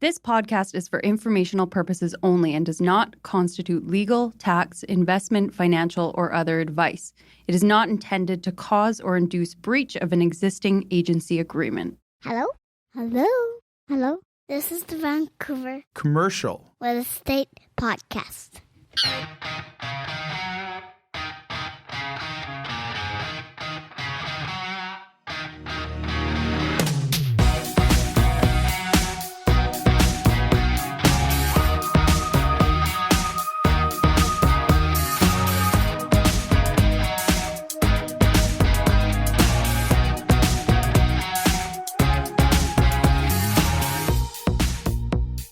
This podcast is for informational purposes only and does not constitute legal, tax, investment, financial, or other advice. It is not intended to cause or induce breach of an existing agency agreement. Hello? Hello? Hello? This is the Vancouver Commercial Real Estate Podcast.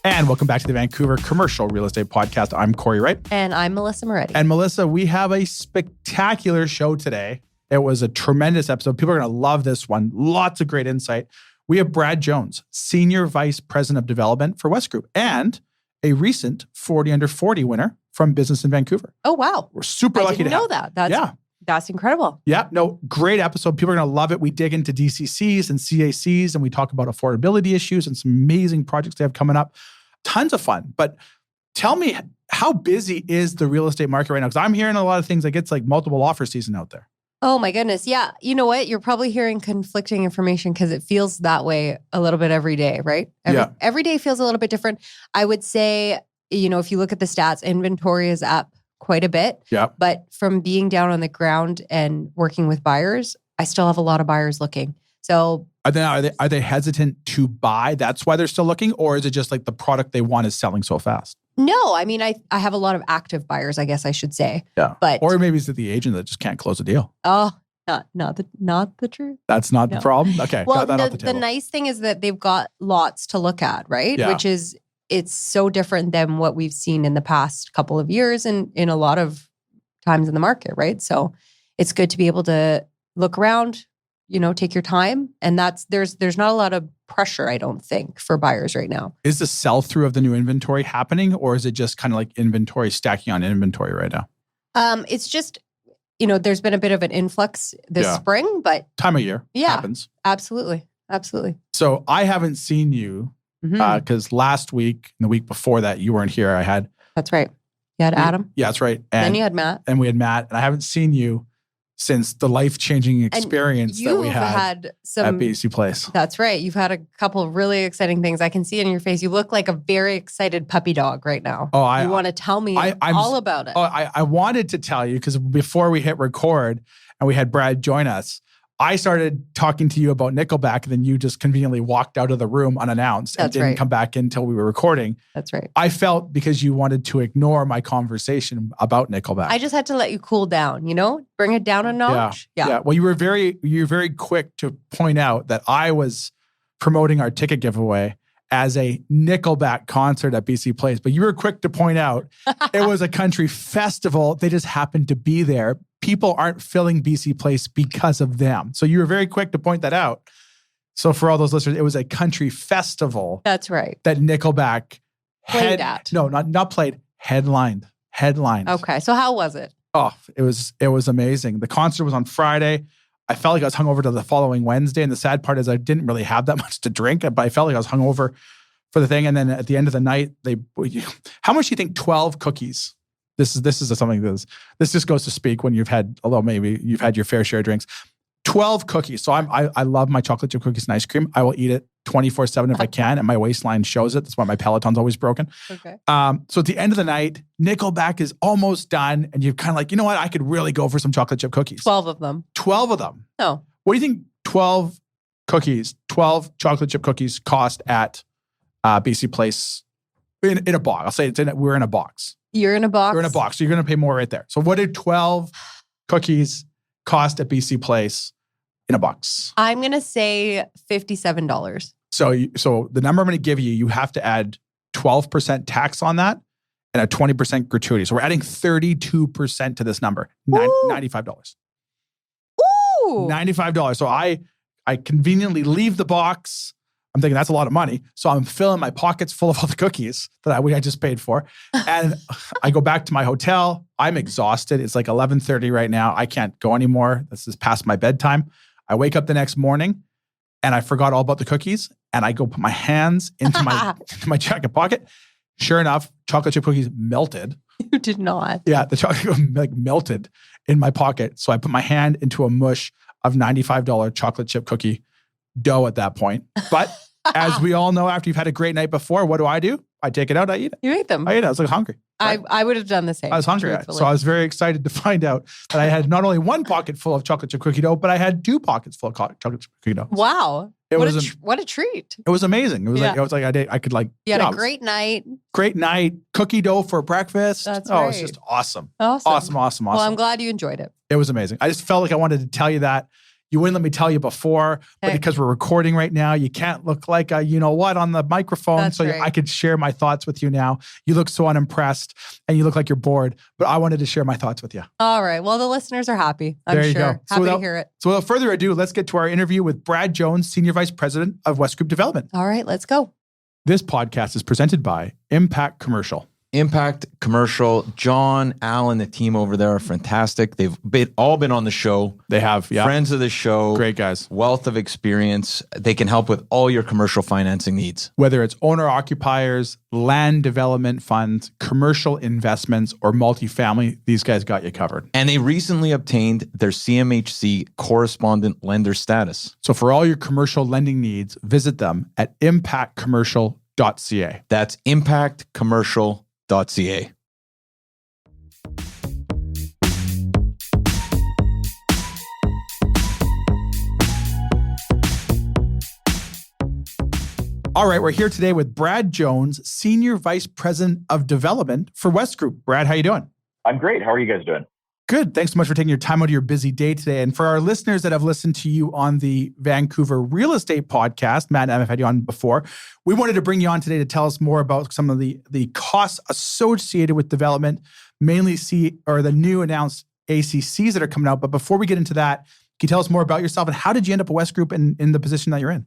And welcome back to the Vancouver Commercial Real Estate Podcast. I'm Cory Wright. And I'm Melisa Moretti. And Melisa, we have a spectacular show today. It was a tremendous episode. People are going to love this one. Lots of great insight. We have Brad Jones, Senior Vice President of Development for Wesgroup, and a recent 40 Under 40 winner from Business in Vancouver. Oh, wow. We're super lucky to have. I didn't know that. That's incredible. Yeah, no, great episode. People are going to love it. We dig into DCCs and CACs, and we talk about affordability issues and some amazing projects they have coming up. Tons of fun. But tell me, how busy is the real estate market right now? Because I'm hearing a lot of things like it's like multiple offer season out there. Oh my goodness. Yeah. You know what? You're probably hearing conflicting information because it feels that way a little bit every day, right? Every day feels a little bit different. I would say, if you look at the stats, inventory is up quite a bit. Yeah. But from being down on the ground and working with buyers, I still have a lot of buyers looking. So are they hesitant to buy? That's why they're still looking? Or is it just like the product they want is selling so fast? No, I mean, I have a lot of active buyers, I guess I should say. Yeah. But or maybe it's the agent that just can't close a deal. Oh, not the truth. That's not the problem? Okay. Well, got that off the table. The nice thing is that they've got lots to look at, right? Yeah. Which is, it's so different than what we've seen in the past couple of years and in a lot of times in the market, right? So it's good to be able to look around, take your time. And there's not a lot of pressure, I don't think, for buyers right now. Is the sell-through of the new inventory happening, or is it just kind of like inventory stacking on inventory right now? It's just, there's been a bit of an influx this spring, but time of year happens. Absolutely. Absolutely. So I haven't seen you because last week and the week before that, you weren't here. That's right. You had Adam. Yeah, that's right. And then you had Matt. And we had Matt. And I haven't seen you since the life-changing experience that we had at BC Place. That's right. You've had a couple of really exciting things. I can see it in your face. You look like a very excited puppy dog right now. Oh, you want to tell me all about it. Oh, I wanted to tell you because before we hit record and we had Brad join us, I started talking to you about Nickelback, and then you just conveniently walked out of the room unannounced and didn't come back in until we were recording. That's right. I felt because you wanted to ignore my conversation about Nickelback. I just had to let you cool down, bring it down a notch. Yeah. Well, you were very quick to point out that I was promoting our ticket giveaway as a Nickelback concert at BC Place, but you were quick to point out it was a country festival. They just happened to be there. People aren't filling BC Place because of them. So you were very quick to point that out. So for all those listeners, it was a country festival. That's right. That Nickelback played at. No, not played, headlined. Okay. So how was it? Oh, it was amazing. The concert was on Friday. I felt like I was hungover to the following Wednesday. And the sad part is I didn't really have that much to drink, but I felt like I was hungover for the thing. And then at the end of the night, how much do you think 12 cookies? This is something this just goes to speak when although maybe you've had your fair share of drinks. 12 cookies. So I love my chocolate chip cookies and ice cream. I will eat it 24/7 if I can, and my waistline shows it. That's why my Peloton's always broken. Okay. So at the end of the night, Nickelback is almost done, and you're kind of like, you know what? I could really go for some chocolate chip cookies. 12 of them. 12 of them. Oh. What do you think 12 chocolate chip cookies cost at BC Place in a box? I'll say we're in a box. You're in a box? You're in a box. So you're going to pay more right there. So what did 12 cookies cost at BC Place in a box? I'm going to say $57. So the number I'm going to give you have to add 12% tax on that and a 20% gratuity. So we're adding 32% to this number, $95. Ooh. $95. So I conveniently leave the box. I'm thinking that's a lot of money. So I'm filling my pockets full of all the cookies that I just paid for. And I go back to my hotel. I'm exhausted. It's like 11:30 right now. I can't go anymore. This is past my bedtime. I wake up the next morning and I forgot all about the cookies. and I go put my hands into my jacket pocket. Sure enough, chocolate chip cookies melted. You did not. Yeah, the chocolate like melted in my pocket. So I put my hand into a mush of $95 chocolate chip cookie dough at that point. But as we all know, after you've had a great night before, what do? I take it out, I eat it. You ate them. I ate it. I was like hungry. Right? I would have done the same. I was hungry. So I was very excited to find out that I had not only one pocket full of chocolate chip cookie dough, but I had 2 pockets full of chocolate chip cookie dough. Wow. What a treat. It was amazing. It was like I could like. You had a great night. Great night. Cookie dough for breakfast. That's right. It was just awesome. Awesome. Well, I'm glad you enjoyed it. It was amazing. I just felt like I wanted to tell you that. You wouldn't let me tell you before, but because we're recording right now, you can't look like a you-know-what on the microphone. That's so right. I could share my thoughts with you now. You look so unimpressed and you look like you're bored, but I wanted to share my thoughts with you. All right. Well, the listeners are happy. I'm there you sure. Go. Happy to hear it. So without further ado, let's get to our interview with Brad Jones, Senior Vice President of Wesgroup Development. All right, let's go. This podcast is presented by Impact Commercial. Impact Commercial, John, Alan, the team over there are fantastic. They've all been on the show. They have, yeah. Friends of the show. Great guys. Wealth of experience. They can help with all your commercial financing needs. Whether it's owner-occupiers, land development funds, commercial investments, or multifamily, these guys got you covered. And they recently obtained their CMHC correspondent lender status. So for all your commercial lending needs, visit them at impactcommercial.ca. That's impactcommercial.ca. All right, we're here today with Brad Jones, Senior Vice President of Development for Wesgroup. Brad, how you doing? I'm great. How are you guys doing? Good. Thanks so much for taking your time out of your busy day today. And for our listeners that have listened to you on the Vancouver Real Estate Podcast, Matt and I have had you on before, we wanted to bring you on today to tell us more about some of the costs associated with development, mainly the new announced ACCs that are coming out. But before we get into that, can you tell us more about yourself and how did you end up at Wesgroup in the position that you're in?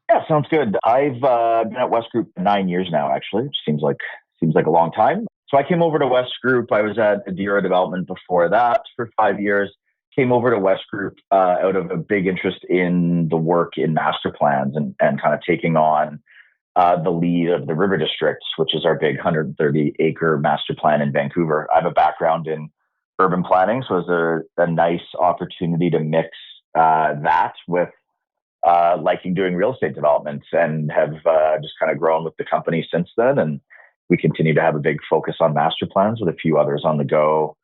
Yeah, sounds good. I've been at Wesgroup 9 years now, actually, which seems like a long time. So I came over to Wesgroup. I was at Adira Development before that for 5 years. Came over to Wesgroup out of a big interest in the work in master plans and kind of taking on the lead of the River District, which is our big 130-acre master plan in Vancouver. I have a background in urban planning, so it was a nice opportunity to mix that with liking doing real estate development, and have just kind of grown with the company since then. And we continue to have a big focus on master plans with a few others on the go,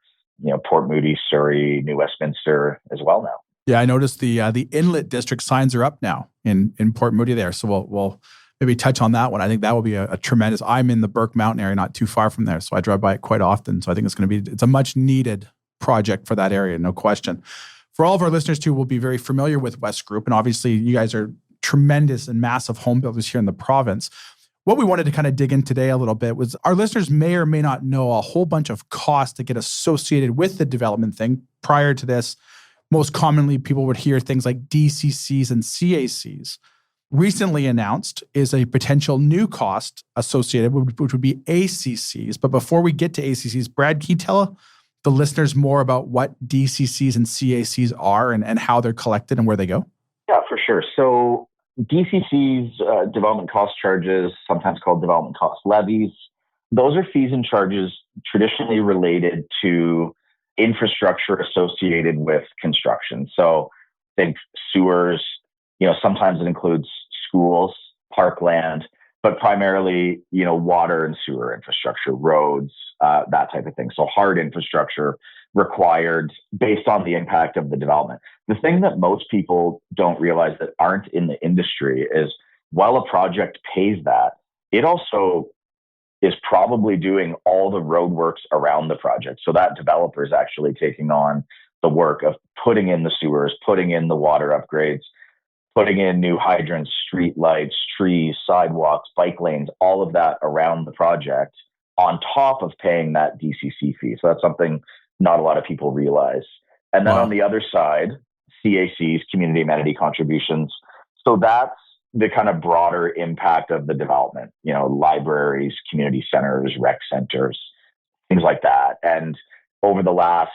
Port Moody, Surrey, New Westminster as well now. Yeah, I noticed the Inlet District signs are up now in Port Moody there. So we'll maybe touch on that one. I think that will be a tremendous. I'm in the Burke Mountain area, not too far from there, so I drive by it quite often. So I think it's a much needed project for that area, no question. For all of our listeners too, will be very familiar with Wesgroup, and obviously you guys are tremendous and massive home builders here in the province. What we wanted to kind of dig in today a little bit was our listeners may or may not know a whole bunch of costs that get associated with the development thing. Prior to this, most commonly people would hear things like DCCs and CACs. Recently announced is a potential new cost associated, which would be ACCs. But before we get to ACCs, Brad, can you tell the listeners more about what DCCs and CACs are and how they're collected and where they go? Yeah, for sure. So DCCs, development cost charges, sometimes called development cost levies, those are fees and charges traditionally related to infrastructure associated with construction. So think sewers, sometimes it includes schools, parkland, but primarily, water and sewer infrastructure, roads, that type of thing. So hard infrastructure required based on the impact of the development. The thing that most people don't realize that aren't in the industry is while a project pays that, it also is probably doing all the roadworks around the project. So that developer is actually taking on the work of putting in the sewers, putting in the water upgrades, putting in new hydrants, street lights, trees, sidewalks, bike lanes, all of that around the project on top of paying that DCC fee. So that's something not a lot of people realize. And then on the other side, CACs, Community Amenity Contributions. So that's the kind of broader impact of the development, libraries, community centers, rec centers, things like that. And over the last,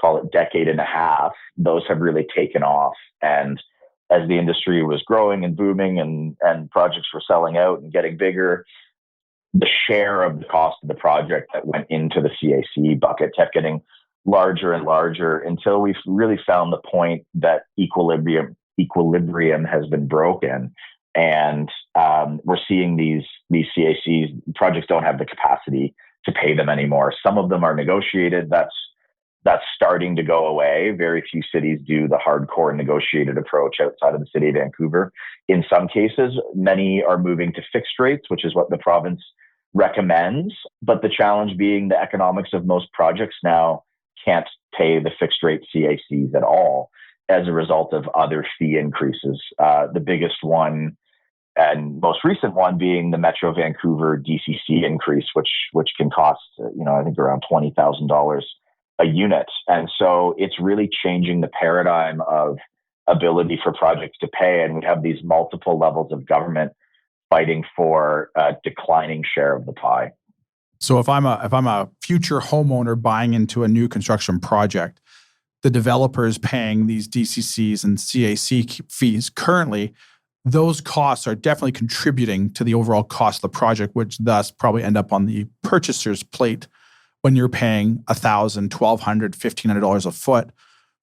call it decade and a half, those have really taken off. And as the industry was growing and booming and projects were selling out and getting bigger, the share of the cost of the project that went into the CAC bucket kept getting larger and larger until we've really found the point that equilibrium has been broken. And we're seeing these CACs, projects don't have the capacity to pay them anymore. Some of them are negotiated. That's starting to go away. Very few cities do the hardcore negotiated approach outside of the city of Vancouver. In some cases, many are moving to fixed rates, which is what the province recommends. But the challenge being the economics of most projects now can't pay the fixed rate CACs at all as a result of other fee increases. The biggest one and most recent one being the Metro Vancouver DCC increase, which can cost, I think around $20,000 a unit. And so it's really changing the paradigm of ability for projects to pay. And we have these multiple levels of government fighting for a declining share of the pie. So if I'm a future homeowner buying into a new construction project, the developer is paying these DCCs and CAC fees currently. Those costs are definitely contributing to the overall cost of the project, which thus probably end up on the purchaser's plate when you're paying $1,000, $1,200, $1,500 a foot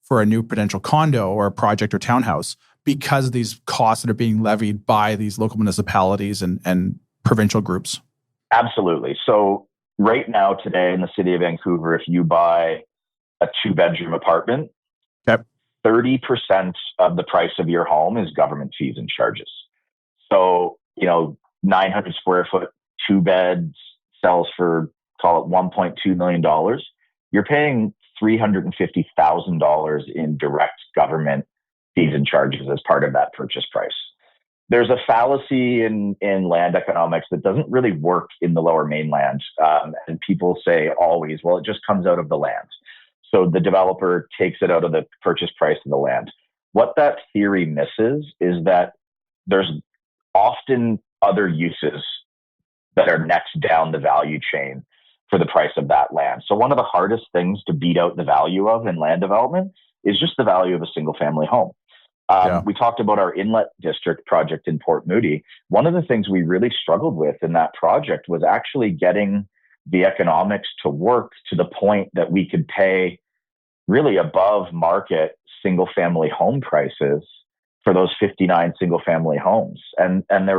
for a new potential condo or a project or townhouse because of these costs that are being levied by these local municipalities and provincial groups. Absolutely. So right now, today in the city of Vancouver, if you buy a 2-bedroom apartment, okay, 30% of the price of your home is government fees and charges. So, 900 square foot, 2 beds sells for, call it $1.2 million. You're paying $350,000 in direct government fees and charges as part of that purchase price. There's a fallacy in land economics that doesn't really work in the Lower Mainland. And people say always, well, it just comes out of the land. So the developer takes it out of the purchase price of the land. What that theory misses is that there's often other uses that are next down the value chain for the price of that land. So one of the hardest things to beat out the value of in land development is just the value of a single family home. We talked about our Inlet District project in Port Moody. One of the things we really struggled with in that project was actually getting the economics to work to the point that we could pay really above market single family home prices for those 59 single family homes. And there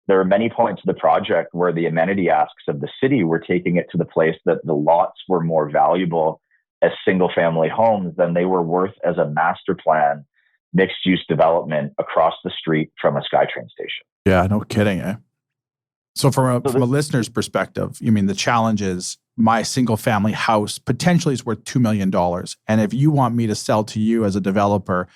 were many points of the project where the amenity asks of the city were taking it to the place that the lots were more valuable as single family homes than they were worth as a master plan mixed use development across the street from a SkyTrain station. Yeah, no kidding, eh? So from a listener's perspective, you mean the challenge is my single family house potentially is worth $2 million. And if you want me to sell to you as a developer,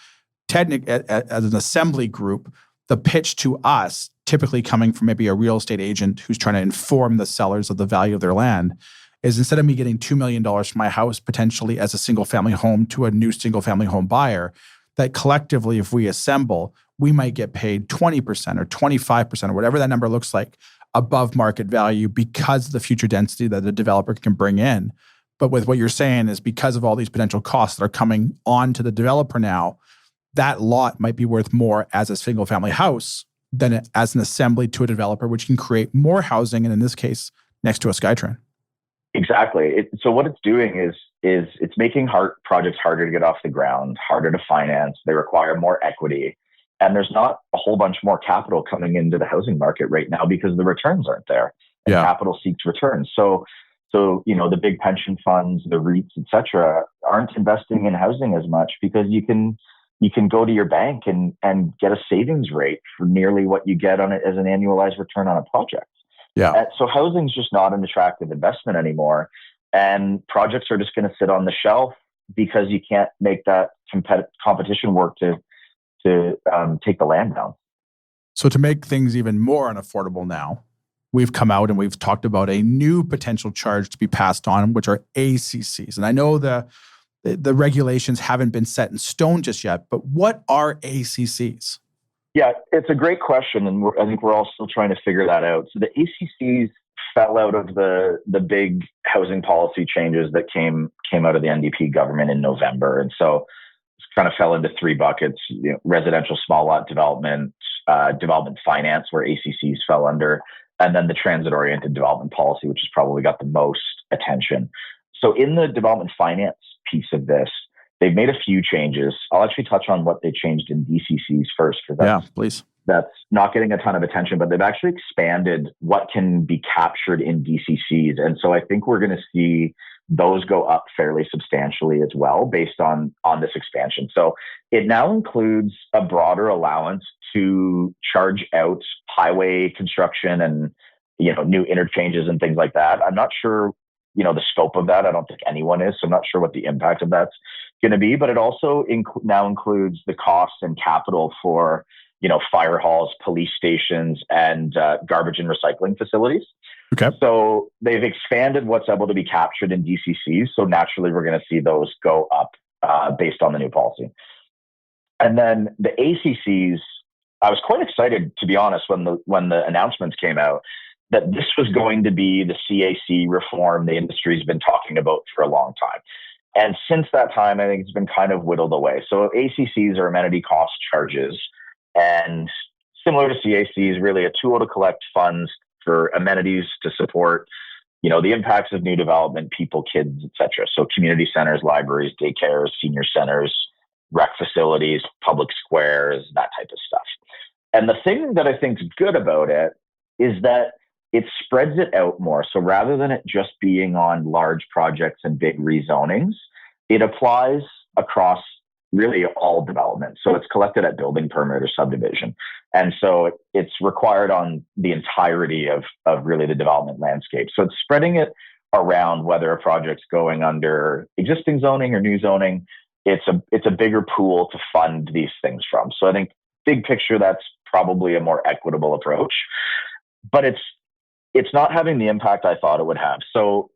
as an assembly group, the pitch to us, typically coming from maybe a real estate agent who's trying to inform the sellers of the value of their land, is instead of me getting $2 million for my house potentially as a single family home to a new single family home buyer, that collectively, if we assemble, we might get paid 20% or 25% or whatever that number looks like above market value because of the future density that the developer can bring in. But with what you're saying is because of all these potential costs that are coming on to the developer now, that lot might be worth more as a single family house than as an assembly to a developer, which can create more housing. And in this case, next to a SkyTrain. Exactly. So what it's doing is it's making projects harder to get off the ground, harder to finance. They require more equity. And there's not a whole bunch more capital coming into the housing market right now because the returns aren't there. And capital seeks returns. So the big pension funds, the REITs, et cetera, aren't investing in housing as much because you can go to your bank and get a savings rate for nearly what you get on it as an annualized return on a project. Yeah. So housing's just not an attractive investment anymore. And projects are just going to sit on the shelf because you can't make that competition work to take the land down. So to make things even more unaffordable now, we've come out and we've talked about a new potential charge to be passed on, which are ACCs. And I know the regulations haven't been set in stone just yet, but what are ACCs? Yeah, it's a great question, and I think we're all still trying to figure that out. So the ACCs fell out of the big housing policy changes that came out of the NDP government in November. And so kind of fell into three buckets: residential small lot development, development finance, where ACCs fell under, and then the transit-oriented development policy, which has probably got the most attention. So in the development finance piece of this, they've made a few changes. I'll actually touch on what they changed in DCCs first, because please. That's not getting a ton of attention, but they've actually expanded what can be captured in DCCs. And so I think we're going to see those go up fairly substantially as well based on this expansion. So it now includes a broader allowance to charge out highway construction and new interchanges and things like that. I'm not sure the scope of that. I don't think anyone is. So I'm not sure what the impact of that's going to be, but it also now includes the costs and capital for fire halls, police stations, and garbage and recycling facilities. Okay. So they've expanded what's able to be captured in DCCs. So naturally, we're going to see those go up based on the new policy. And then the ACCs, I was quite excited, to be honest, when the announcements came out, that this was going to be the CAC reform the industry's been talking about for a long time. And since that time, I think it's been kind of whittled away. So ACCs are amenity cost charges, and similar to CACs, really a tool to collect funds for amenities to support, the impacts of new development, people, kids, etc. So community centers, libraries, daycares, senior centers, rec facilities, public squares, that type of stuff. And the thing that I think is good about it is that it spreads it out more. So rather than it just being on large projects and big rezonings, it applies across really all development. So it's collected at building permit or subdivision. And so it's required on the entirety of really the development landscape. So it's spreading it around whether a project's going under existing zoning or new zoning. It's a bigger pool to fund these things from. So I think big picture, that's probably a more equitable approach, but it's not having the impact I thought it would have. So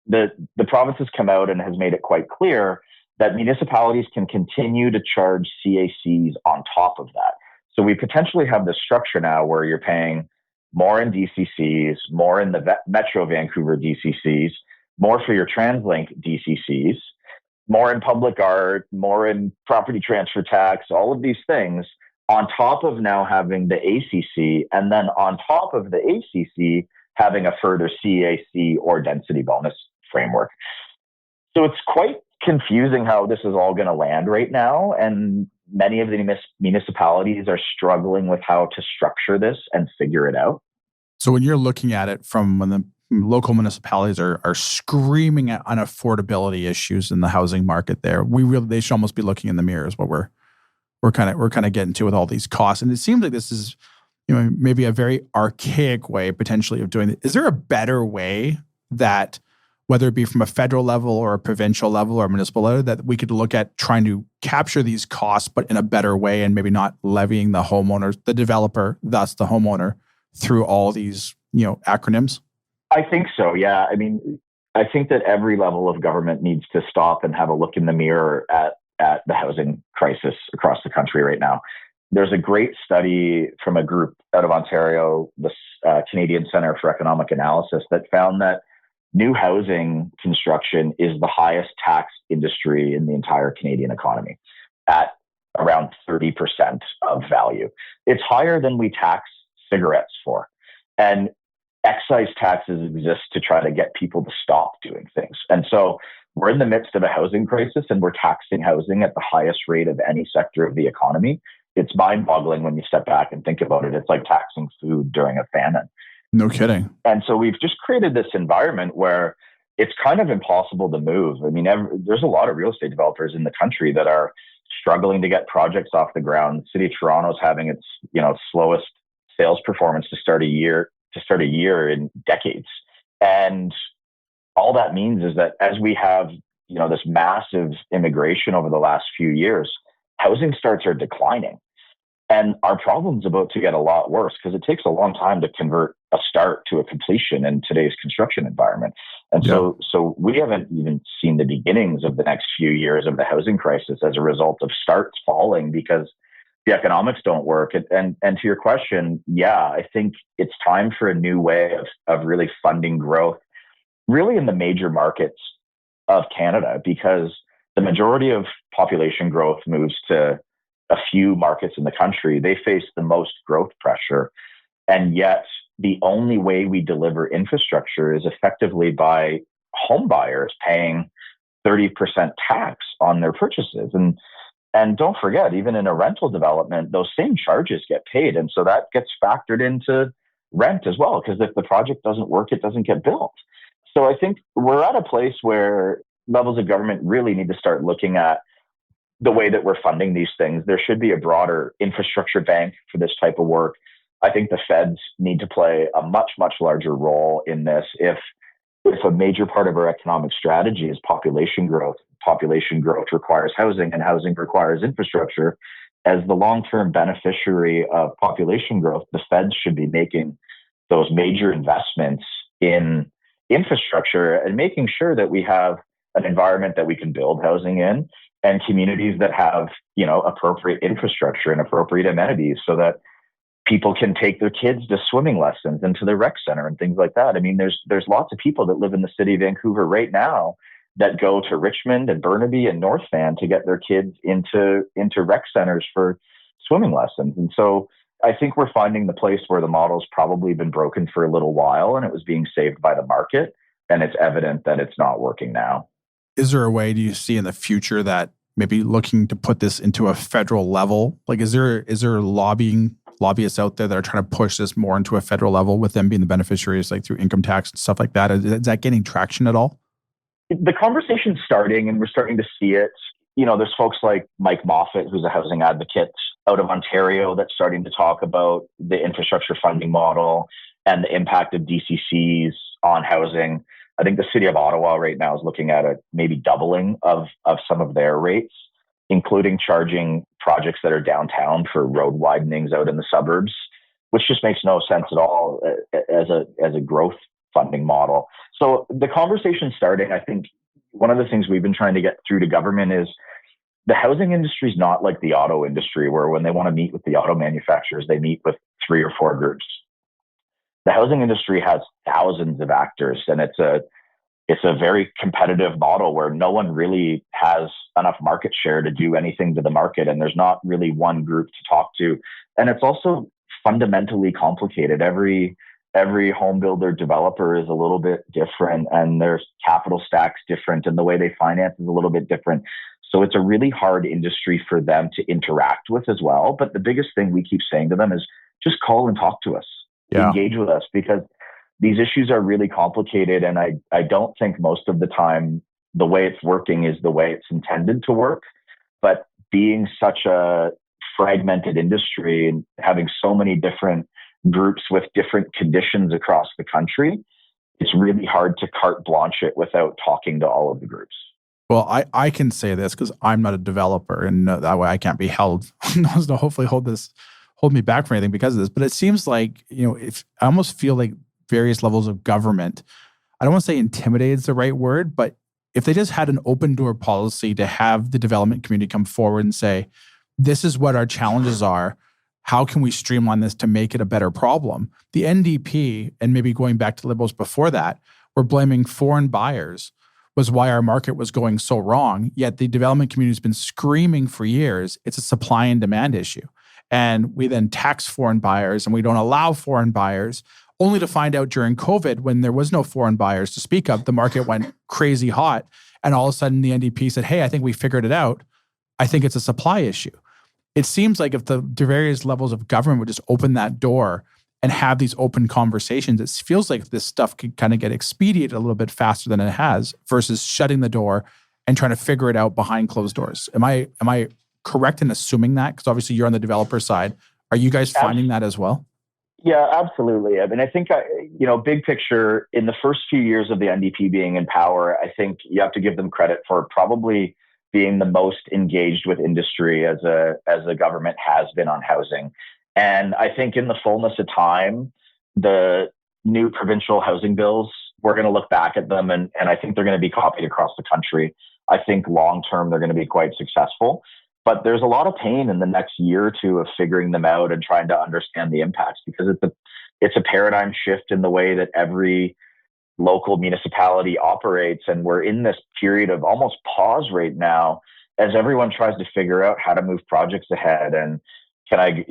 the province has come out and has made it quite clear that municipalities can continue to charge CACs on top of that. So we potentially have this structure now where you're paying more in DCCs, more in the Metro Vancouver DCCs, more for your TransLink DCCs, more in public art, more in property transfer tax, all of these things, on top of now having the ACC, and then on top of the ACC, having a further CAC or density bonus framework. So it's quite confusing how this is all going to land right now. And many of the municipalities are struggling with how to structure this and figure it out. So when you're looking at it from when the local municipalities are screaming at unaffordability issues in the housing market there, they should almost be looking in the mirror is what we're kind of getting to with all these costs. And it seems like this is maybe a very archaic way potentially of doing it. Is there a better way that, whether it be from a federal level or a provincial level or a municipal level, that we could look at trying to capture these costs, but in a better way and maybe not levying the homeowners, the developer, thus the homeowner, through all these, acronyms? I think so, yeah. I mean, I think that every level of government needs to stop and have a look in the mirror at the housing crisis across the country right now. There's a great study from a group out of Ontario, the Canadian Centre for Economic Analysis, that found that new housing construction is the highest taxed industry in the entire Canadian economy at around 30% of value. It's higher than we tax cigarettes for. And excise taxes exist to try to get people to stop doing things. And so we're in the midst of a housing crisis and we're taxing housing at the highest rate of any sector of the economy. It's mind-boggling when you step back and think about it. It's like taxing food during a famine. No kidding. And so we've just created this environment where it's kind of impossible to move. I mean, there's a lot of real estate developers in the country that are struggling to get projects off the ground. The city of Toronto is having its slowest sales performance to start a year in decades. And all that means is that as we have this massive immigration over the last few years, housing starts are declining. And our problem's about to get a lot worse because it takes a long time to convert a start to a completion in today's construction environment. And so we haven't even seen the beginnings of the next few years of the housing crisis as a result of starts falling because the economics don't work. And to your question, yeah, I think it's time for a new way of really funding growth, really in the major markets of Canada, because the majority of population growth moves to a few markets in the country. They face the most growth pressure. And yet the only way we deliver infrastructure is effectively by home buyers paying 30% tax on their purchases. And don't forget, even in a rental development, those same charges get paid. And so that gets factored into rent as well, because if the project doesn't work, it doesn't get built. So I think we're at a place where levels of government really need to start looking at the way that we're funding these things. There should be a broader infrastructure bank for this type of work. I think the feds need to play a much, much larger role in this. If a major part of our economic strategy is population growth requires housing, and housing requires infrastructure. As the long-term beneficiary of population growth, the feds should be making those major investments in infrastructure and making sure that we have an environment that we can build housing in, and communities that have, appropriate infrastructure and appropriate amenities so that people can take their kids to swimming lessons and to the rec center and things like that. I mean, there's lots of people that live in the city of Vancouver right now that go to Richmond and Burnaby and North Van to get their kids into rec centers for swimming lessons. And so I think we're finding the place where the model's probably been broken for a little while and it was being saved by the market. And it's evident that it's not working now. Is there a way, do you see in the future, that maybe looking to put this into a federal level? Like, is there lobbyists out there that are trying to push this more into a federal level, with them being the beneficiaries, like through income tax and stuff like that? Is that getting traction at all? The conversation's starting, and we're starting to see it. There's folks like Mike Moffat, who's a housing advocate out of Ontario, that's starting to talk about the infrastructure funding model and the impact of DCCs on housing. I think the city of Ottawa right now is looking at a maybe doubling of some of their rates, including charging projects that are downtown for road widenings out in the suburbs, which just makes no sense at all as a growth funding model. So the conversation's starting. I think one of the things we've been trying to get through to government is the housing industry is not like the auto industry, where when they want to meet with the auto manufacturers, they meet with 3 or 4 groups. The housing industry has thousands of actors, and it's a very competitive model where no one really has enough market share to do anything to the market, and there's not really one group to talk to. And it's also fundamentally complicated. Every home builder developer is a little bit different, and their capital stack's different, and the way they finance is a little bit different. So it's a really hard industry for them to interact with as well. But the biggest thing we keep saying to them is just call and talk to us, engage with us, because these issues are really complicated. And I don't think most of the time the way it's working is the way it's intended to work. But being such a fragmented industry and having so many different groups with different conditions across the country, it's really hard to carte blanche it without talking to all of the groups. Well, I can say this because I'm not a developer, and that way I can't be held, to hopefully hold me back from anything because of this. But it seems like, if I almost feel like various levels of government, I don't want to say intimidated is the right word, but if they just had an open door policy to have the development community come forward and say, this is what our challenges are, how can we streamline this to make it a better problem? The NDP, and maybe going back to Liberals before that, were blaming foreign buyers was why our market was going so wrong. Yet the development community has been screaming for years, it's a supply and demand issue. And we then tax foreign buyers and we don't allow foreign buyers, only to find out during COVID, when there was no foreign buyers to speak of, the market went crazy hot. And all of a sudden the NDP said, hey, I think we figured it out. I think it's a supply issue. It seems like if the various levels of government would just open that door and have these open conversations, it feels like this stuff could kind of get expedited a little bit faster than it has, versus shutting the door and trying to figure it out behind closed doors. Am I correct in assuming that? Because obviously you're on the developer side. Are you guys finding that as well? Yeah, absolutely. I mean, I think, big picture, in the first few years of the NDP being in power, I think you have to give them credit for probably being the most engaged with industry as a government has been on housing. And I think in the fullness of time, the new provincial housing bills, we're going to look back at them and I think they're going to be copied across the country. I think long-term, they're going to be quite successful. But there's a lot of pain in the next year or two of figuring them out and trying to understand the impacts, because it's a paradigm shift in the way that every local municipality operates. And we're in this period of almost pause right now as everyone tries to figure out how to move projects ahead. And can I,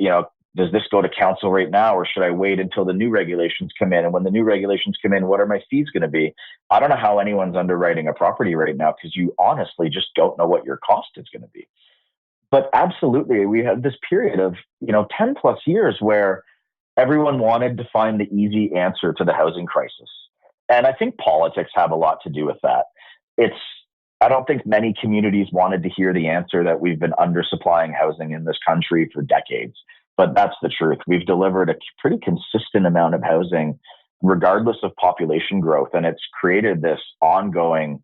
does this go to council right now, or should I wait until the new regulations come in? And when the new regulations come in, what are my fees going to be? I don't know how anyone's underwriting a property right now, because you honestly just don't know what your cost is going to be. But absolutely, we had this period of 10 plus years where everyone wanted to find the easy answer to the housing crisis. And I think politics have a lot to do with that. I don't think many communities wanted to hear the answer that we've been undersupplying housing in this country for decades. But that's the truth. We've delivered a pretty consistent amount of housing, regardless of population growth. And it's created this ongoing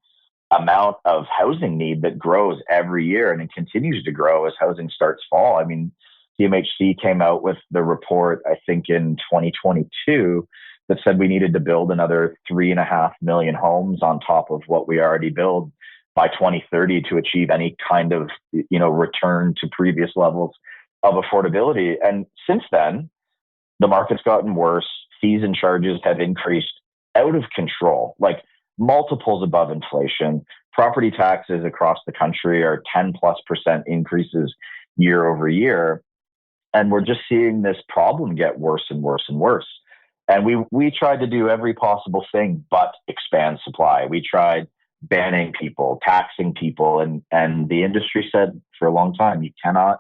amount of housing need that grows every year, and it continues to grow as housing starts fall. I mean, CMHC came out with the report, I think in 2022, that said we needed to build another 3.5 million homes on top of what we already build by 2030 to achieve any kind of, return to previous levels of affordability. And since then, the market's gotten worse. Fees and charges have increased out of control, like multiples above inflation. Property taxes across the country are 10+% increases year over year. And we're just seeing this problem get worse and worse and worse. And we tried to do every possible thing but expand supply. We tried banning people, taxing people, and the industry said for a long time, you cannot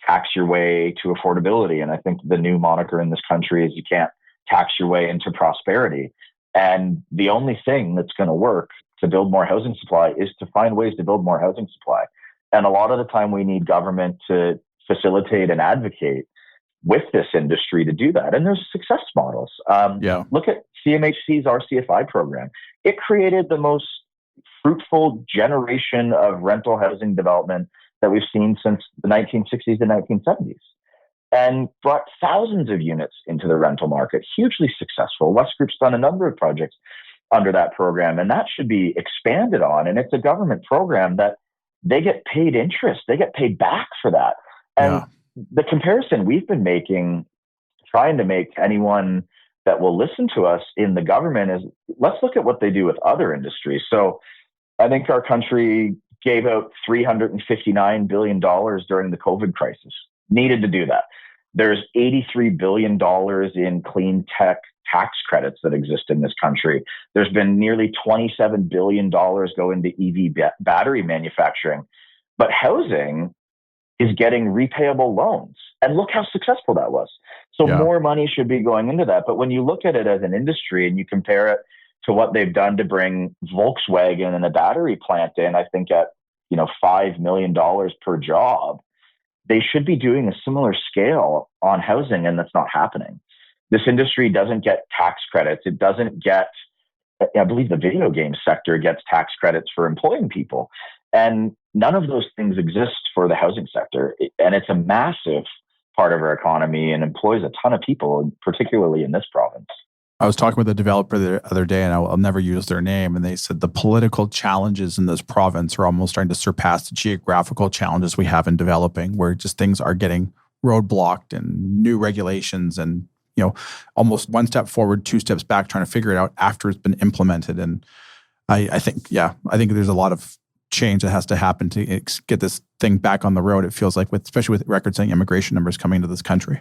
tax your way to affordability. And I think the new moniker in this country is you can't tax your way into prosperity. And the only thing that's going to work to build more housing supply is to find ways to build more housing supply. And a lot of the time we need government to facilitate and advocate with this industry to do that. And there's success models. Look at CMHC's RCFI program. It created the most fruitful generation of rental housing development that we've seen since the 1960s and 1970s, and brought thousands of units into the rental market, hugely successful. Wesgroup's done a number of projects under that program, and that should be expanded on. And it's a government program that they get paid interest. They get paid back for that. And the comparison we've been making, trying to make anyone that will listen to us in the government, is let's look at what they do with other industries. So I think our country gave out $359 billion during the COVID crisis. Needed to do that. There's $83 billion in clean tech tax credits that exist in this country. There's been nearly $27 billion go into EV battery manufacturing. But housing is getting repayable loans. And look how successful that was. So more money should be going into that. But when you look at it as an industry and you compare it to what they've done to bring Volkswagen and a battery plant in, I think at $5 million per job, they should be doing a similar scale on housing, and that's not happening. This industry doesn't get tax credits. It doesn't get, I believe the video game sector gets tax credits for employing people. And none of those things exist for the housing sector. And it's a massive part of our economy and employs a ton of people, particularly in this province. I was talking with a developer the other day, and I'll never use their name, and they said the political challenges in this province are almost starting to surpass the geographical challenges we have in developing, where just things are getting roadblocked and new regulations and, almost one step forward, two steps back, trying to figure it out after it's been implemented. And I think there's a lot of change that has to happen to get this thing back on the road. It feels like, especially with record-setting immigration numbers coming into this country.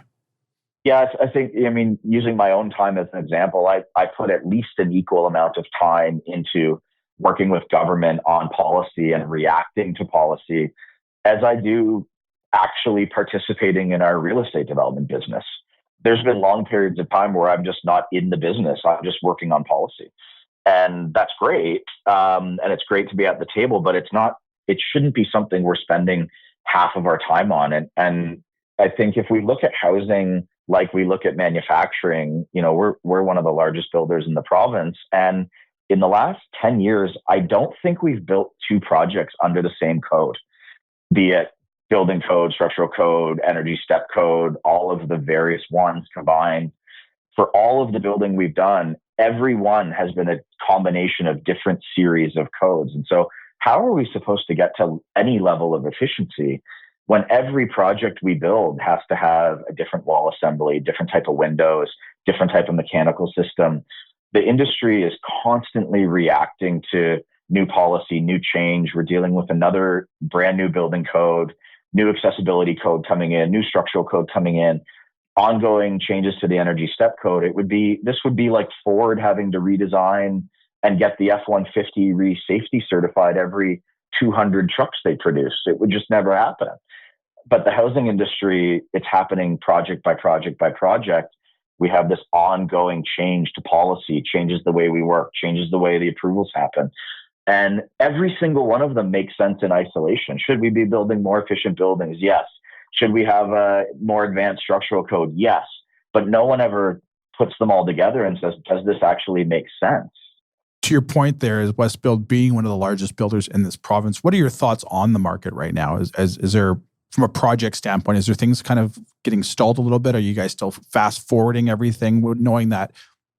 Yeah, I think, using my own time as an example, I put at least an equal amount of time into working with government on policy and reacting to policy as I do actually participating in our real estate development business. There's been long periods of time where I'm just not in the business. I'm just working on policy. And that's great. And it's great to be at the table, but it shouldn't be something we're spending half of our time on. And I think if we look at housing like we look at manufacturing, we're one of the largest builders in the province. And in the last 10 years, I don't think we've built two projects under the same code, be it building code, structural code, energy step code, all of the various ones combined. For all of the building we've done, every one has been a combination of different series of codes. And so how are we supposed to get to any level of efficiency when every project we build has to have a different wall assembly, different type of windows, different type of mechanical system? the industry is constantly reacting to new policy, new change. We're dealing with another brand new building code, new accessibility code coming in, new structural code coming in, ongoing changes to the energy step code. This would be like Ford having to redesign and get the F-150 re-safety certified every 200 trucks they produce. It would just never happen. But the housing industry, it's happening project by project by project. We have this ongoing change to policy, changes the way we work, changes the way the approvals happen. And every single one of them makes sense in isolation. Should we be building more efficient buildings? Yes. Should we have a more advanced structural code? Yes. But no one ever puts them all together and says, does this actually make sense? To your point there, is Westbuild being one of the largest builders in this province, what are your thoughts on the market right now? Is there, from a project standpoint, is there things kind of getting stalled a little bit? Are you guys still fast forwarding everything, knowing that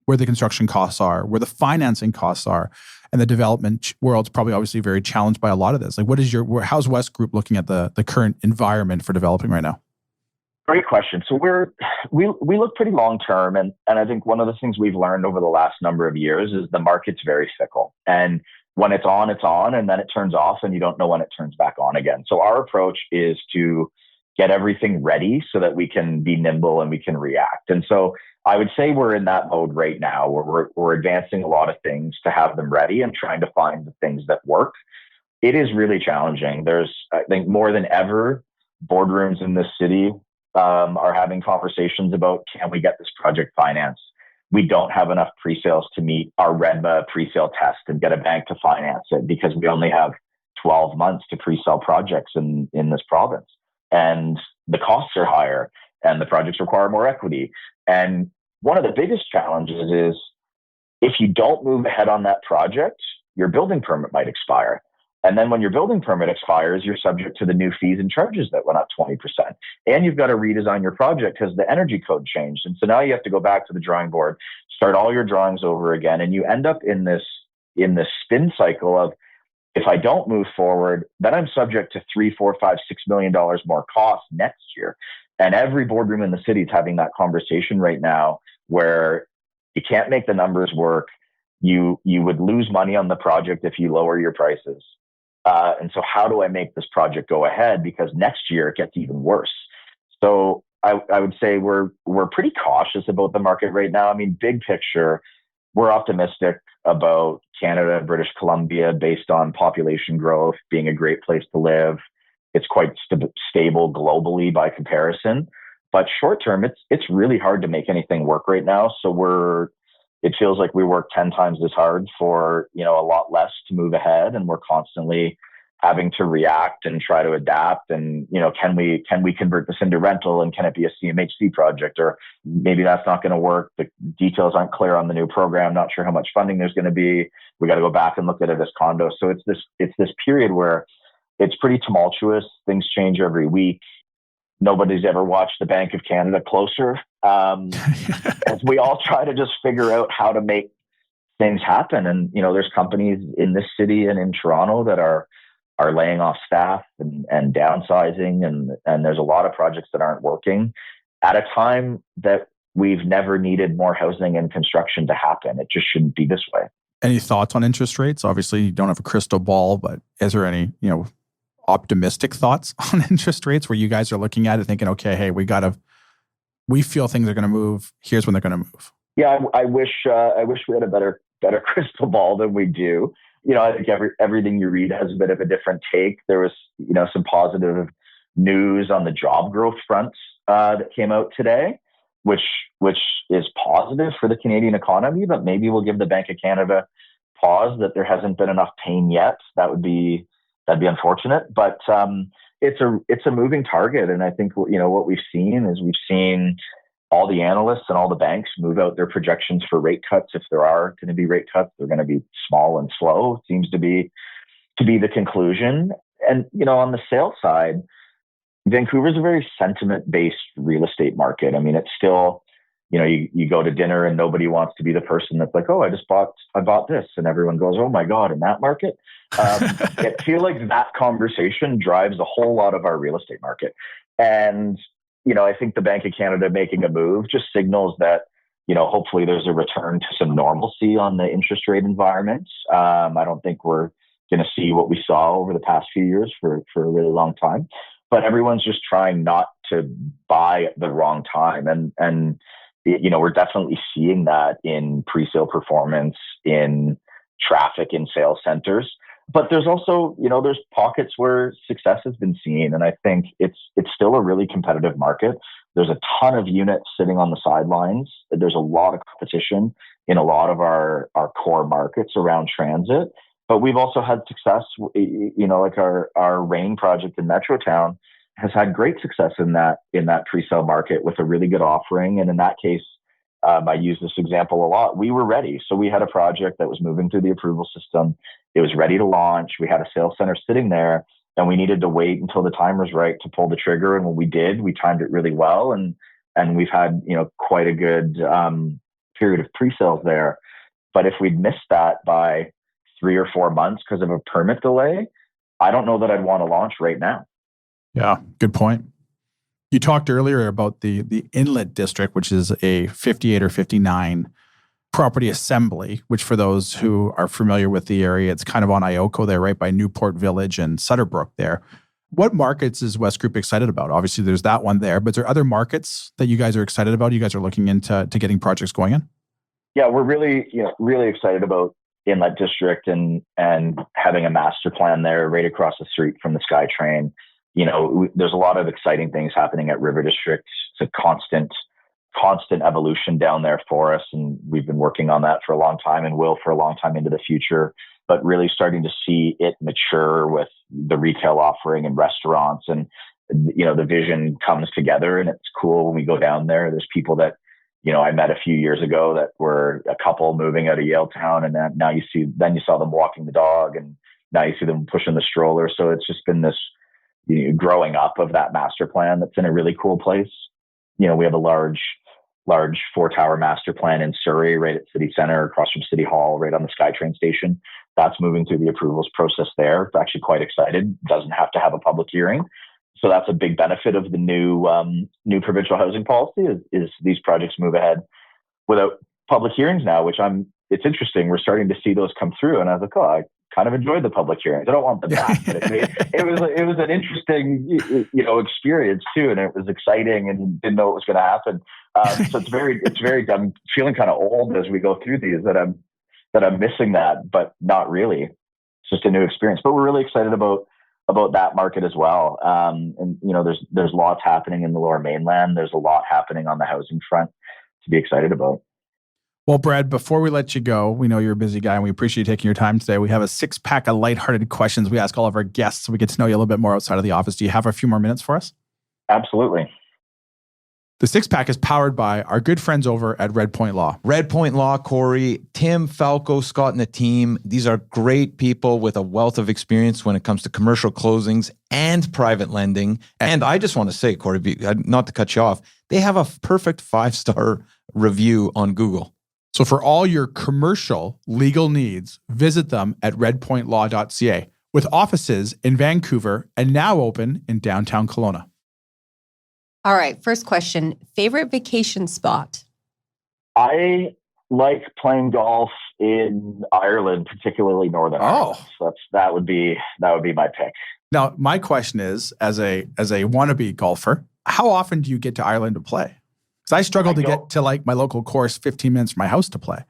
where the construction costs are, where the financing costs are, and the development world's probably obviously very challenged by a lot of this? Like, how's Wesgroup looking at the current environment for developing right now? Great question. So we look pretty long term, and I think one of the things we've learned over the last number of years is the market's very fickle. And when it's on, and then it turns off, and you don't know when it turns back on again. So our approach is to get everything ready so that we can be nimble and we can react. And so I would say we're in that mode right now where we're advancing a lot of things to have them ready and trying to find the things that work. It is really challenging. There's, I think, more than ever, boardrooms in this city are having conversations about, can we get this project financed? We don't have enough pre-sales to meet our REDMA pre-sale test and get a bank to finance it because we only have 12 months to pre-sell projects in this province. And the costs are higher and the projects require more equity. And one of the biggest challenges is if you don't move ahead on that project, your building permit might expire. And then when your building permit expires, you're subject to the new fees and charges that went up 20%. And you've got to redesign your project because the energy code changed. And so now you have to go back to the drawing board, start all your drawings over again. And you end up in this spin cycle of, if I don't move forward, then I'm subject to $3, $4, $5, $6 million more costs next year. And every boardroom in the city is having that conversation right now where you can't make the numbers work. You would lose money on the project if you lower your prices. And so how do I make this project go ahead? Because next year it gets even worse. So I would say we're pretty cautious about the market right now. I mean, big picture, we're optimistic about Canada and British Columbia based on population growth being a great place to live. It's quite stable globally by comparison. But short term, it's really hard to make anything work right now. So it feels like we work 10 times as hard for, a lot less to move ahead. And we're constantly having to react and try to adapt. And, can we convert this into rental, and can it be a CMHC project? Or maybe that's not going to work. The details aren't clear on the new program. Not sure how much funding there's going to be. We got to go back and look at it as condos. So it's this period where it's pretty tumultuous. Things change every week. Nobody's ever watched the Bank of Canada closer. As we all try to just figure out how to make things happen. And, there's companies in this city and in Toronto that are laying off staff and downsizing. And there's a lot of projects that aren't working at a time that we've never needed more housing and construction to happen. It just shouldn't be this way. Any thoughts on interest rates? Obviously, you don't have a crystal ball, but is there any, optimistic thoughts on interest rates where you guys are looking at it thinking, okay, hey, we feel things are going to move. Here's when they're going to move. Yeah, I wish we had a better crystal ball than we do. I think everything you read has a bit of a different take. There was, some positive news on the job growth front that came out today, which is positive for the Canadian economy, but maybe we'll give the Bank of Canada pause that there hasn't been enough pain yet. That'd be unfortunate, but it's a moving target. And I think, what we've seen all the analysts and all the banks move out their projections for rate cuts. If there are going to be rate cuts, they're going to be small and slow. It seems to be the conclusion. And, on the sales side, Vancouver is a very sentiment-based real estate market. I mean, it's still, you go to dinner and nobody wants to be the person that's like, oh, I bought this. And everyone goes, oh my God, in that market. I feel like that conversation drives a whole lot of our real estate market. And, I think the Bank of Canada making a move just signals that, hopefully there's a return to some normalcy on the interest rate environment. I don't think we're going to see what we saw over the past few years for a really long time, but everyone's just trying not to buy at the wrong time. And we're definitely seeing that in pre-sale performance, in traffic in sales centers. But there's also, there's pockets where success has been seen. And I think it's still a really competitive market. There's a ton of units sitting on the sidelines. There's a lot of competition in a lot of our core markets around transit. But we've also had success, like our Rain project in Metrotown has had great success in that pre-sale market with a really good offering. And in that case, I use this example a lot. We were ready. So we had a project that was moving through the approval system. It was ready to launch. We had a sales center sitting there, and we needed to wait until the time was right to pull the trigger. And when we did, we timed it really well. And we've had, quite a good period of pre-sales there. But if we'd missed that by 3 or 4 months because of a permit delay, I don't know that I'd want to launch right now. Yeah, good point. You talked earlier about the Inlet District, which is a 58 or 59 property assembly, which for those who are familiar with the area, it's kind of on Ioko there, right by Newport Village and Sutterbrook there. What markets is Wesgroup excited about? Obviously, there's that one there, but is there other markets that you guys are excited about? You guys are looking into getting projects going in? Yeah, we're really excited about Inlet District and having a master plan there right across the street from the SkyTrain. There's a lot of exciting things happening at River District. It's a constant evolution down there for us. And we've been working on that for a long time and will for a long time into the future, but really starting to see it mature with the retail offering and restaurants. And, the vision comes together, and it's cool when we go down there. There's people that, I met a few years ago that were a couple moving out of Yaletown, and then you saw them walking the dog, and now you see them pushing the stroller. So it's just been this growing up of that master plan that's in a really cool place. We have a large 4-tower master plan in Surrey, right at City Center, across from City Hall, right on the SkyTrain station. That's moving through the approvals process there. It's actually quite excited. Doesn't have to have a public hearing. So that's a big benefit of the new provincial housing policy is these projects move ahead without public hearings now, it's interesting. We're starting to see those come through. And I was like, I kind of enjoyed the public hearings. I don't want them back, but it was an interesting, experience too. And it was exciting and didn't know what was going to happen. So it's very, I'm feeling kind of old as we go through these that I'm missing that, but not really. It's just a new experience, but we're really excited about that market as well. And there's lots happening in the Lower Mainland. There's a lot happening on the housing front to be excited about. Well, Brad, before we let you go, we know you're a busy guy and we appreciate you taking your time today. We have a 6-pack of lighthearted questions we ask all of our guests so we get to know you a little bit more outside of the office. Do you have a few more minutes for us? Absolutely. The 6-pack is powered by our good friends over at Red Point Law. Red Point Law, Cory, Tim, Falco, Scott, and the team. These are great people with a wealth of experience when it comes to commercial closings and private lending. And I just want to say, Cory, not to cut you off, they have a perfect 5-star review on Google. So for all your commercial legal needs, visit them at redpointlaw.ca with offices in Vancouver and now open in downtown Kelowna. All right. First question. Favorite vacation spot? I like playing golf in Ireland, particularly Northern Ireland. So that would be my pick. Now, my question is, as a wannabe golfer, how often do you get to Ireland to play? Because I struggle to get to my local course 15 minutes from my house to play.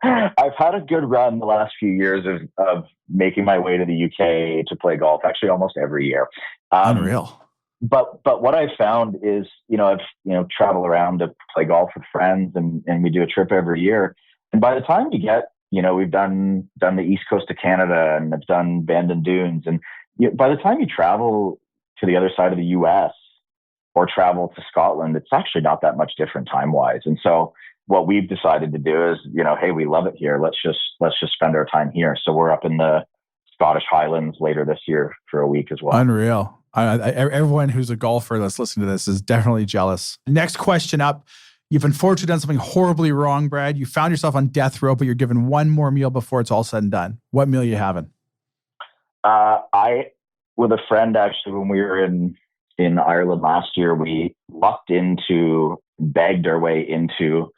I've had a good run the last few years of making my way to the UK to play golf, actually almost every year. Unreal. But what I've found is, I've traveled around to play golf with friends and we do a trip every year. And by the time you get, we've done the east coast of Canada and I've done Bandon Dunes. And by the time you travel to the other side of the US or travel to Scotland, it's actually not that much different time-wise. And so what we've decided to do is, hey, we love it here. Let's just spend our time here. So we're up in the Scottish Highlands later this year for a week as well. Unreal. Everyone who's a golfer that's listening to this is definitely jealous. Next question up. You've unfortunately done something horribly wrong, Brad. You found yourself on death row, but you're given one more meal before it's all said and done. What meal are you having? With a friend, actually, when we were in Ireland last year, we lucked into begged our way into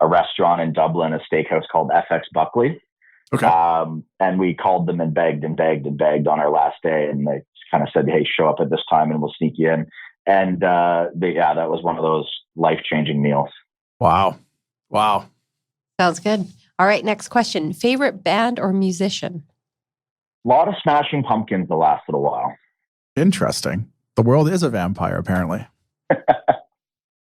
a restaurant in Dublin, a steakhouse called FX Buckley. Okay. And we called them and begged and begged and begged on our last day. And they kind of said, hey, show up at this time and we'll sneak you in. And that was one of those life-changing meals. Wow. Sounds good. All right, next question. Favorite band or musician? A lot of Smashing Pumpkins the last little while. Interesting. The world is a vampire, apparently.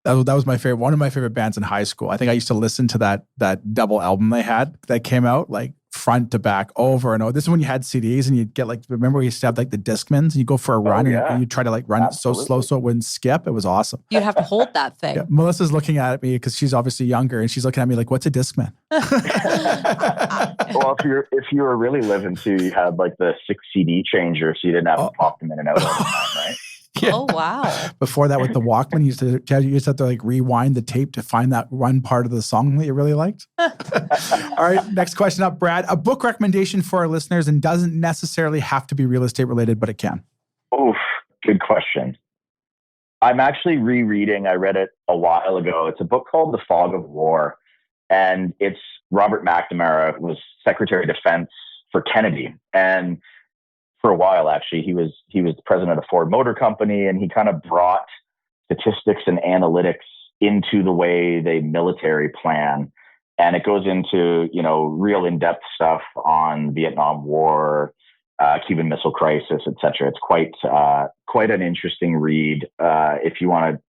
That was my favorite, one of my favorite bands in high school. I think I used to listen to that double album they had that came out like front to back over and over. This is when you had CDs and you'd get like, remember we used to have like the Discmans and you go for a run and you try to like run it so slow so it wouldn't skip. It was awesome. You'd have to hold that thing. Yeah, Melissa's looking at me because she's obviously younger and she's looking at me like, what's a Discman? Well, if you were really living too, you had like the 6 CD changer, so you didn't have to pop them in and out all the time, right? Yeah. Oh, wow. Before that with the Walkman, you used to have to like rewind the tape to find that one part of the song that you really liked. All right, next question up, Brad. A book recommendation for our listeners and doesn't necessarily have to be real estate related, but it can. Oof, good question. I'm actually rereading. I read it a while ago. It's a book called The Fog of War. And it's Robert McNamara, who was Secretary of Defense for Kennedy. And for a while, actually, he was the president of Ford Motor Company, and he kind of brought statistics and analytics into the way they military plan. And it goes into, real in-depth stuff on Vietnam War, Cuban Missile Crisis, et cetera. It's quite an interesting read. If you want to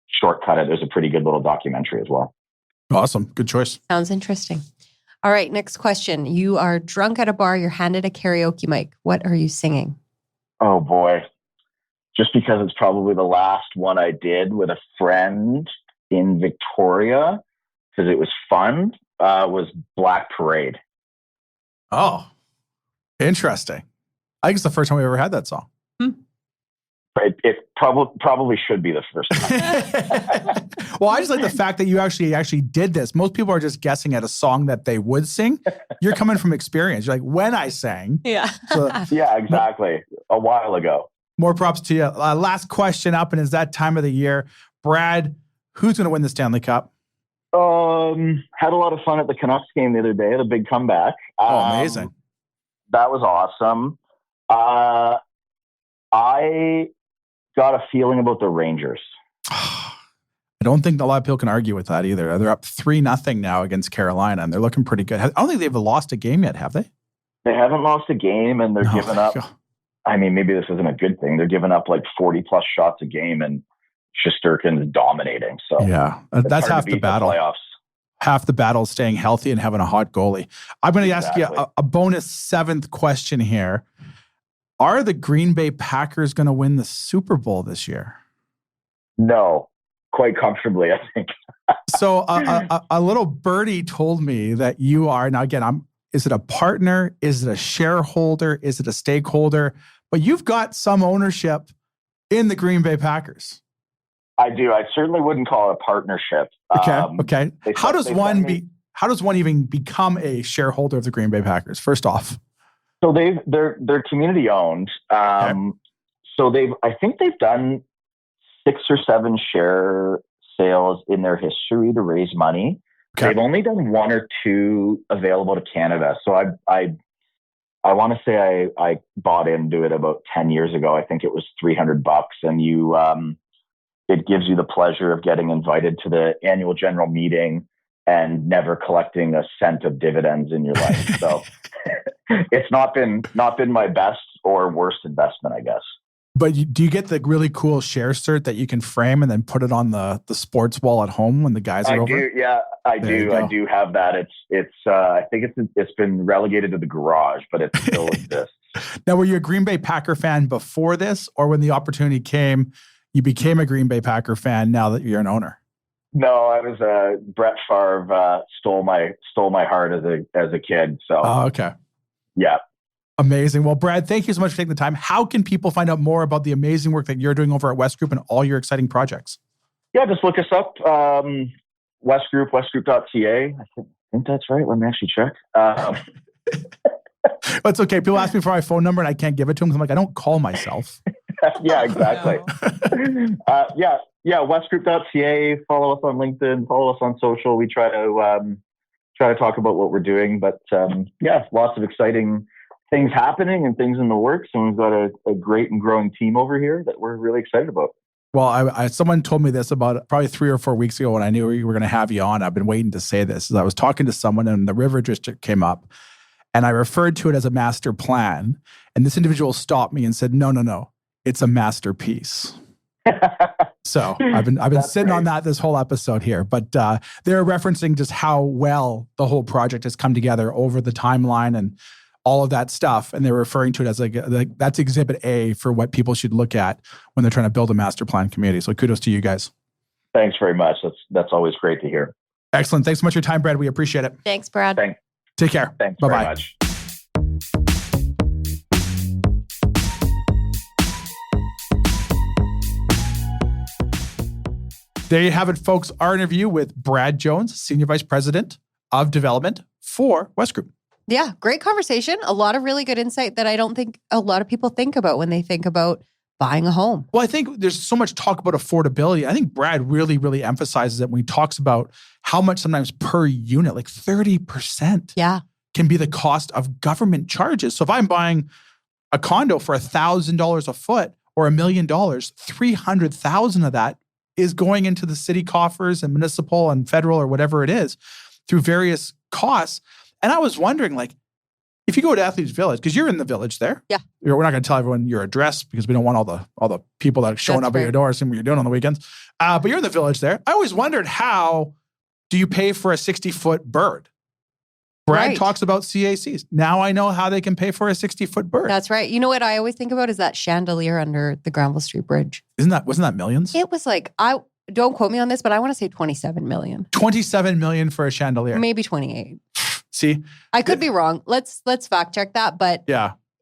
shortcut it, there's a pretty good little documentary as well. Awesome. Good choice. Sounds interesting. All right, next question. You are drunk at a bar, you're handed a karaoke mic. What are you singing? Oh, boy. Just because it's probably the last one I did with a friend in Victoria, because it was fun, was Black Parade. Oh, interesting. I think it's the first time we ever had that song. It probably should be the first time. Well, I just like the fact that you actually did this. Most people are just guessing at a song that they would sing. You're coming from experience. You're like, when I sang. Yeah. So, yeah, exactly. A while ago. More props to you. Last question up, and it's that time of the year. Brad, who's going to win the Stanley Cup? Had a lot of fun at the Canucks game the other day, the big comeback. Amazing. That was awesome. I got a feeling about the Rangers. I don't think a lot of people can argue with that either. They're up 3-0 now against Carolina, and they're looking pretty good. I don't think they've lost a game yet, have they? They haven't lost a game, and they're giving up. I mean, maybe this isn't a good thing. They're giving up like 40-plus shots a game, and Shesterkin's dominating. So yeah, that's half the battle. Half the battle is staying healthy and having a hot goalie. I'm going to ask you a bonus 7th question here. Are the Green Bay Packers going to win the Super Bowl this year? No, quite comfortably, I think. So a little birdie told me that you are, now again, is it a partner? Is it a shareholder? Is it a stakeholder? But you've got some ownership in the Green Bay Packers. I do. I certainly wouldn't call it a partnership. Okay. How does one even become a shareholder of the Green Bay Packers? First off. So they're community owned. I think they've done 6 or 7 share sales in their history to raise money. Okay. They've only done 1 or 2 available to Canada. So I want to say I bought into it about 10 years ago. I think it was $300, and it gives you the pleasure of getting invited to the annual general meeting and never collecting a cent of dividends in your life. So it's not been my best or worst investment, I guess. But do you get the really cool share cert that you can frame and then put it on the sports wall at home when the guys are over? I do. Yeah, I do. I do have that. I think it's been relegated to the garage, but it still exists. Now, were you a Green Bay Packer fan before this, or when the opportunity came, you became a Green Bay Packer fan now that you're an owner? No, I was Brett Favre stole my heart as a kid. So okay. Yeah. Amazing. Well, Brad, thank you so much for taking the time. How can people find out more about the amazing work that you're doing over at Wesgroup and all your exciting projects? Yeah, just look us up. Wesgroup, wesgroup.ca. I think that's right. Let me actually check. It's okay. People ask me for my phone number and I can't give it to them. I'm like, I don't call myself. Yeah, exactly. Wesgroup.ca. Follow us on LinkedIn. Follow us on social. We try to talk about what we're doing. But lots of exciting things happening and things in the works. And we've got a great and growing team over here that we're really excited about. Well, someone told me this about probably 3 or 4 weeks ago when I knew we were going to have you on. I've been waiting to say this. I was talking to someone and the River District came up and I referred to it as a master plan. And this individual stopped me and said, no, it's a masterpiece. So I've been sitting on that this whole episode here, but they're referencing just how well the whole project has come together over the timeline and all of that stuff. And they're referring to it as like that's exhibit A for what people should look at when they're trying to build a master plan community. So kudos to you guys. Thanks very much. That's always great to hear. Excellent. Thanks so much for your time, Brad. We appreciate it. Thanks, Brad. Take care. Thanks Bye-bye. very much. There you have it, folks. Our interview with Brad Jones, Senior Vice President of Development for Wesgroup. Yeah, great conversation. A lot of really good insight that I don't think a lot of people think about when they think about buying a home. Well, I think there's so much talk about affordability. I think Brad really, really emphasizes it when he talks about how much sometimes per unit, like 30%, can be the cost of government charges. So if I'm buying a condo for $1,000 a foot or $1 million, 300,000 of that is going into the city coffers and municipal and federal or whatever it is through various costs. And I was wondering, like, if you go to Athletes Village, because you're in the village there. Yeah. We're not going to tell everyone your address because we don't want all the people that are showing up at your door seeing what you're doing on the weekends. But you're in the village there. I always wondered, how do you pay for a 60-foot bird? Brad talks about CACs. Now I know how they can pay for a 60-foot bird. That's right. You know what I always think about is that chandelier under the Granville Street Bridge. Wasn't that millions? It was like, don't quote me on this, but I want to say 27 million. 27 million for a chandelier. Maybe 28. See? I could be wrong. Let's fact check that, but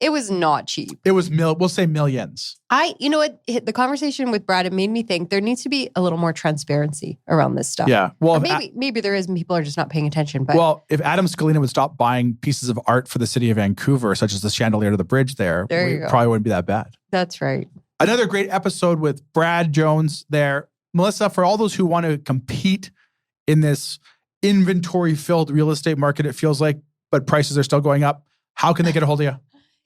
it was not cheap. It was we'll say millions. You know what? The conversation with Brad, it made me think there needs to be a little more transparency around this stuff. Yeah. Well, maybe there is and people are just not paying attention. But if Adam Scalina would stop buying pieces of art for the city of Vancouver, such as the chandelier to the bridge there you go. Probably wouldn't be that bad. That's right. Another great episode with Brad Jones there. Melissa, for all those who want to compete in this inventory-filled real estate market, it feels like, but prices are still going up, how can they get a hold of you?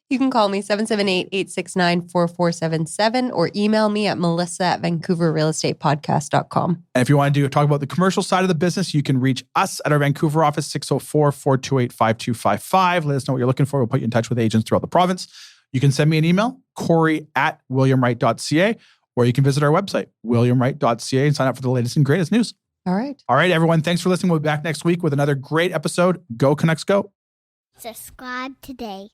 You can call me 778-869-4477 or email me at melissa@vancouverrealestatepodcast.com. And if you want to talk about the commercial side of the business, you can reach us at our Vancouver office, 604-428-5255. Let us know what you're looking for. We'll put you in touch with agents throughout the province. You can send me an email, Cory@williamwright.ca, or you can visit our website, williamwright.ca, and sign up for the latest and greatest news. All right, everyone. Thanks for listening. We'll be back next week with another great episode. Go Canucks, go. Subscribe today.